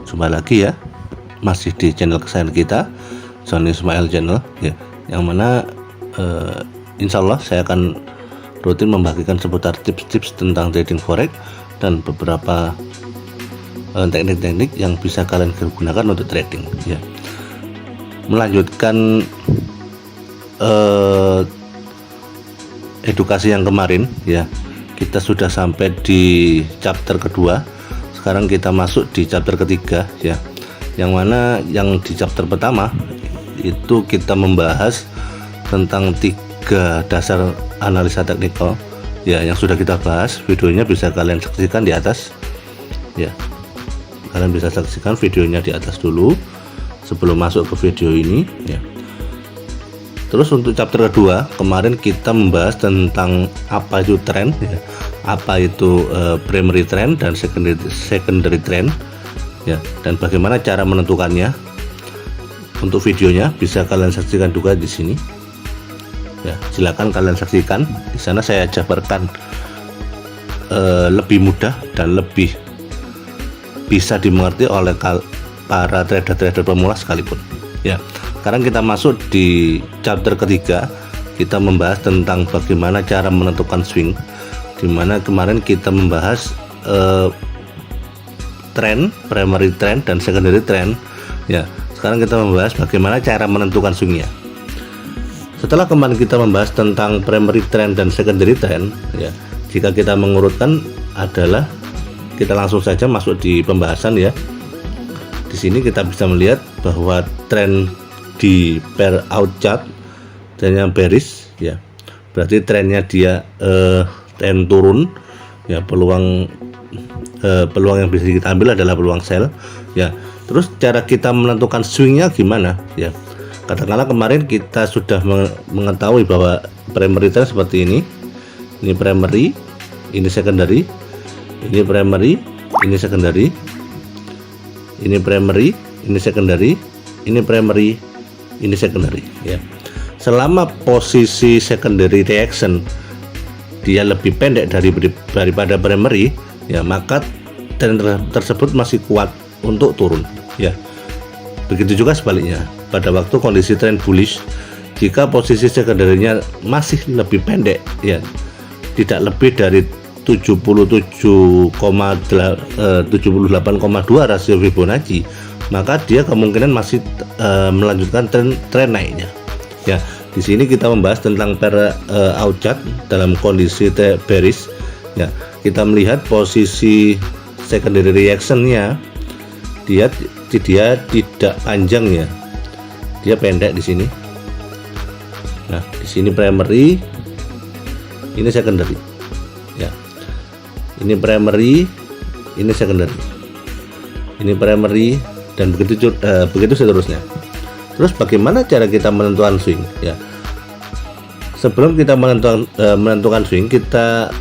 Jumpa lagi ya, masih di channel kesayangan kita, Johnny Ismail Channel ya, yang mana insya Allah saya akan rutin membagikan seputar tips-tips tentang trading forex dan beberapa teknik-teknik yang bisa kalian gunakan untuk trading ya. Melanjutkan edukasi yang kemarin ya, kita sudah sampai di chapter kedua. Sekarang kita masuk di chapter ketiga ya, yang mana yang di chapter pertama itu kita membahas tentang 3 dasar analisa teknikal ya, yang sudah kita bahas. Videonya bisa kalian saksikan di atas ya, kalian bisa saksikan videonya di atas dulu sebelum masuk ke video ini ya. Terus untuk chapter kedua kemarin kita membahas tentang apa itu trend ya, apa itu primary trend dan secondary trend ya, dan bagaimana cara menentukannya. Untuk videonya bisa kalian saksikan juga di sini ya, silakan kalian saksikan. Di sana saya jabarkan lebih mudah dan lebih bisa dimengerti oleh para trader-trader pemula sekalipun ya. Sekarang kita masuk di chapter ketiga, kita membahas tentang bagaimana cara menentukan swing, dimana kemarin kita membahas trend, primary trend dan secondary trend ya. Sekarang kita membahas bagaimana cara menentukan swingnya. Setelah kemarin kita membahas tentang primary trend dan secondary trend ya, jika kita mengurutkan adalah kita langsung saja masuk di pembahasan ya. Di sini kita bisa melihat bahwa tren di pair out chart trennya bearish ya, berarti trennya dia tren turun ya, peluang yang bisa kita ambil adalah peluang sell ya. Terus cara kita menentukan swingnya gimana ya, katakanlah kemarin kita sudah mengetahui bahwa primary trend seperti ini primary, ini secondary, ini primary, ini secondary, ini primary, ini secondary, ini primary, ini secondary ya. Selama posisi secondary reaction dia lebih pendek daripada primary ya, maka tren tersebut masih kuat untuk turun ya. Begitu juga sebaliknya pada waktu kondisi tren bullish, jika posisi secondary-nya masih lebih pendek ya, tidak lebih dari 78,2 rasio Fibonacci, maka dia kemungkinan masih melanjutkan tren naiknya ya. Di sini kita membahas tentang pair out chart dalam kondisi bearish ya. Kita melihat posisi secondary reaction-nya dia tidak panjang ya, dia pendek di sini. Nah, di sini primary, ini secondary ya. Ini primary, ini secondary, ini primary, dan begitu seterusnya. Terus bagaimana cara kita menentukan swing ya? Sebelum kita menentukan swing, kita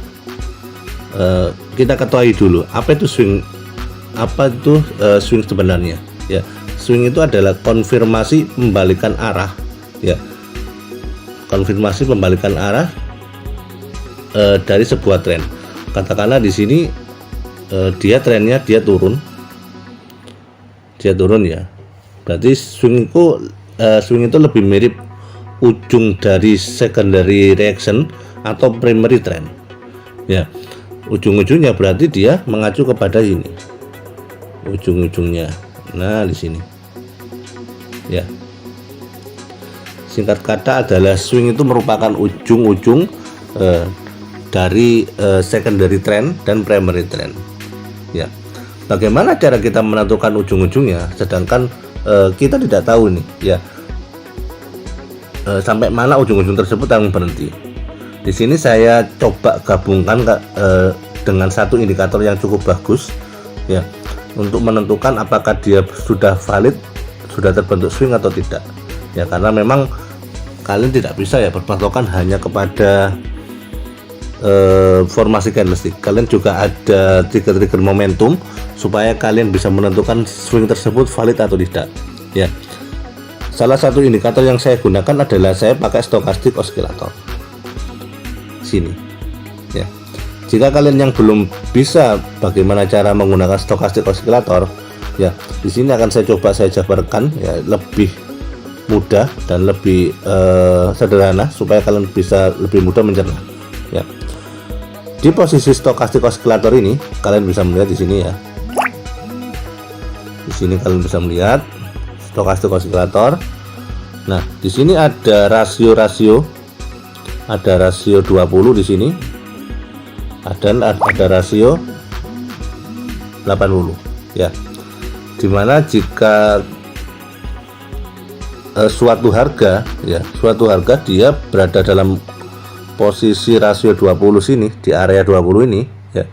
ketahui dulu apa itu swing, swing sebenarnya ya. Swing itu adalah konfirmasi pembalikan arah ya, konfirmasi pembalikan arah dari sebuah tren. Katakanlah di sini dia trennya turun ya, berarti swing itu lebih mirip ujung dari secondary reaction atau primary trend ya. Ujung-ujungnya berarti dia mengacu kepada ini, ujung-ujungnya. Nah, di sini ya. Singkat kata adalah swing itu merupakan ujung-ujung dari secondary trend dan primary trend ya. Bagaimana cara kita menentukan ujung-ujungnya, sedangkan kita tidak tahu nih ya, sampai mana ujung-ujung tersebut akan berhenti. Di sini saya coba gabungkan dengan satu indikator yang cukup bagus ya, untuk menentukan apakah dia sudah valid, sudah terbentuk swing atau tidak ya. Karena memang kalian tidak bisa ya berpatokan hanya kepada formasi candlestick, kalian juga ada trigger momentum supaya kalian bisa menentukan swing tersebut valid atau tidak ya. Salah satu indikator yang saya gunakan adalah saya pakai stochastic oscillator sini ya. jika kalian yang belum bisa bagaimana cara menggunakan stochastic oscillator, ya di sini akan saya coba saya jabarkan ya, lebih mudah dan lebih sederhana supaya kalian bisa lebih mudah mencerna. Ya, di posisi stochastic oscillator ini kalian bisa melihat di sini ya. Di sini kalian bisa melihat stochastic oscillator. Nah, di sini ada rasio-rasio, ada rasio 20 di sini, dan ada rasio 80 ya. Dimana jika suatu harga dia berada dalam posisi rasio 20 sini, di area 20 ini ya,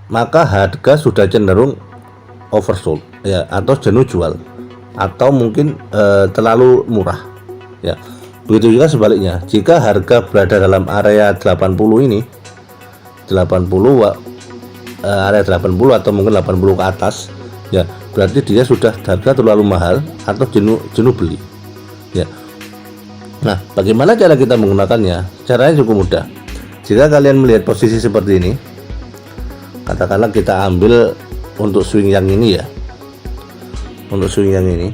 maka harga sudah cenderung oversold ya, atau jenuh jual, atau mungkin terlalu murah ya. Begitu juga sebaliknya, jika harga berada dalam area 80 ini, area 80 atau mungkin 80 ke atas ya, berarti dia sudah harga terlalu mahal atau jenuh beli ya. Nah, bagaimana cara kita menggunakannya? Caranya cukup mudah. Jika kalian melihat posisi seperti ini, katakanlah kita ambil untuk swing yang ini ya, untuk swing yang ini.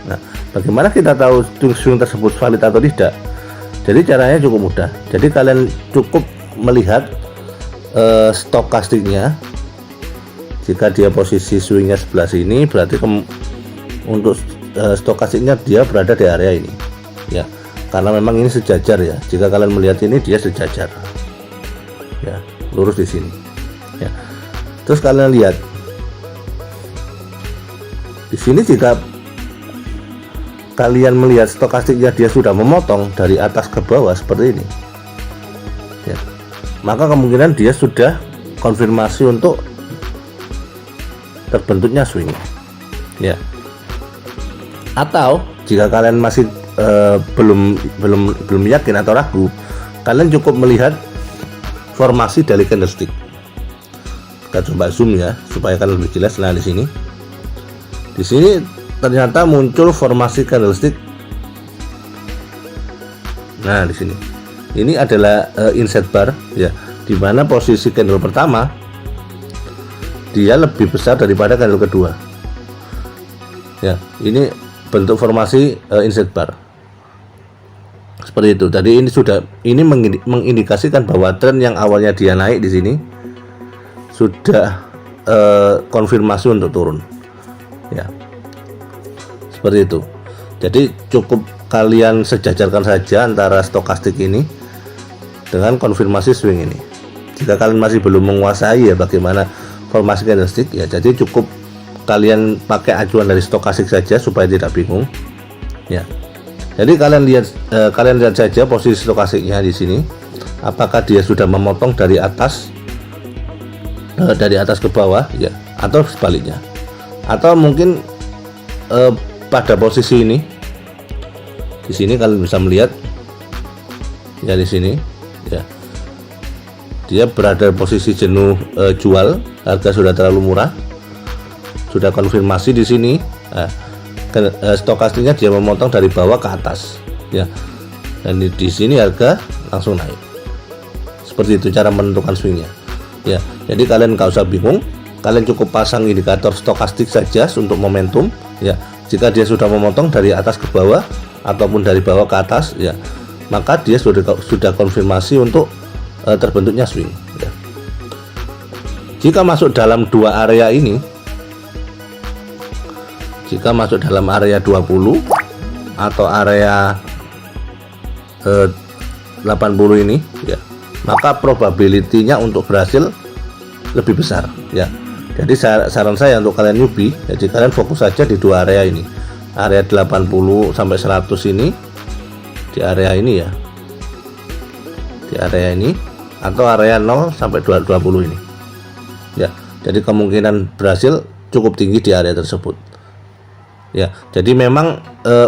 Nah, bagaimana kita tahu swing tersebut valid atau tidak? Jadi caranya cukup mudah. Jadi kalian cukup melihat stokastiknya. Jika dia posisi swingnya sebelah sini, berarti untuk stokastiknya dia berada di area ini ya, karena memang ini sejajar ya. Jika kalian melihat ini, dia sejajar ya, lurus di sini ya. Terus kalian lihat di sini, jika kalian melihat stokastiknya dia sudah memotong dari atas ke bawah seperti ini ya, maka kemungkinan dia sudah konfirmasi untuk terbentuknya swing ya. Atau jika kalian masih belum yakin atau ragu, kalian cukup melihat formasi dari candlestick. Kita coba zoom ya supaya kalian lebih jelas. Nah, di sini ternyata muncul formasi candlestick. Nah, di sini ini adalah inset bar ya, di mana posisi candle pertama dia lebih besar daripada candle kedua ya. Ini bentuk formasi inset bar seperti itu. Jadi ini mengindikasikan bahwa tren yang awalnya dia naik di sini sudah konfirmasi untuk turun ya, seperti itu. Jadi cukup kalian sejajarkan saja antara stokastik ini dengan konfirmasi swing ini. Jika kalian masih belum menguasai ya bagaimana formasi candlestick ya, jadi cukup kalian pakai acuan dari stokastik saja supaya tidak bingung ya. Jadi kalian lihat saja posisi stokastiknya di sini, apakah dia sudah memotong dari atas ke bawah ya, atau sebaliknya, atau mungkin pada posisi ini. Di sini kalian bisa melihat ya, di sini ya, dia berada posisi jenuh jual, harga sudah terlalu murah, sudah konfirmasi di sini. Nah, stokastiknya dia memotong dari bawah ke atas ya, dan di sini harga langsung naik. Seperti itu cara menentukan swingnya ya. Jadi kalian nggak usah bingung, kalian cukup pasang indikator stokastik saja untuk momentum ya. Jika dia sudah memotong dari atas ke bawah ataupun dari bawah ke atas ya, maka dia sudah konfirmasi untuk terbentuknya swing ya. Jika masuk dalam dua area ini, jika masuk dalam area 20 atau area 80 ini ya, maka probability-nya untuk berhasil lebih besar ya. Jadi saran saya untuk kalian newbie, jadi kalian fokus saja di dua area ini, area 80 sampai 100 ini, di area ini ya, di area ini, atau area 0 sampai 20 ini ya. Jadi kemungkinan berhasil cukup tinggi di area tersebut ya. Jadi memang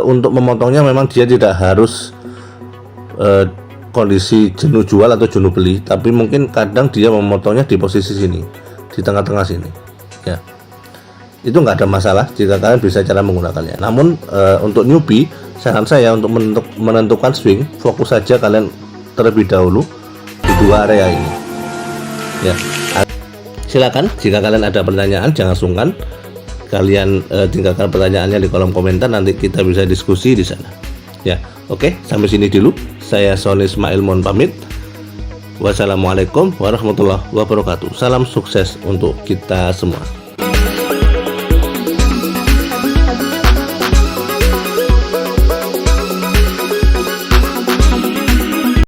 untuk memotongnya memang dia tidak harus kondisi jenuh jual atau jenuh beli, tapi mungkin kadang dia memotongnya di posisi sini, di tengah-tengah sini ya. Itu nggak ada masalah jika kalian bisa cara menggunakannya. Namun untuk newbie, saran saya untuk menentukan swing, fokus saja kalian terlebih dahulu di dua area ini ya. Silakan jika kalian ada pertanyaan, jangan sungkan kalian tinggalkan pertanyaannya di kolom komentar, nanti kita bisa diskusi di sana. Ya, oke, sampai sini dulu. Saya Sony Ismail mohon pamit. Wassalamualaikum warahmatullahi wabarakatuh. Salam sukses untuk kita semua.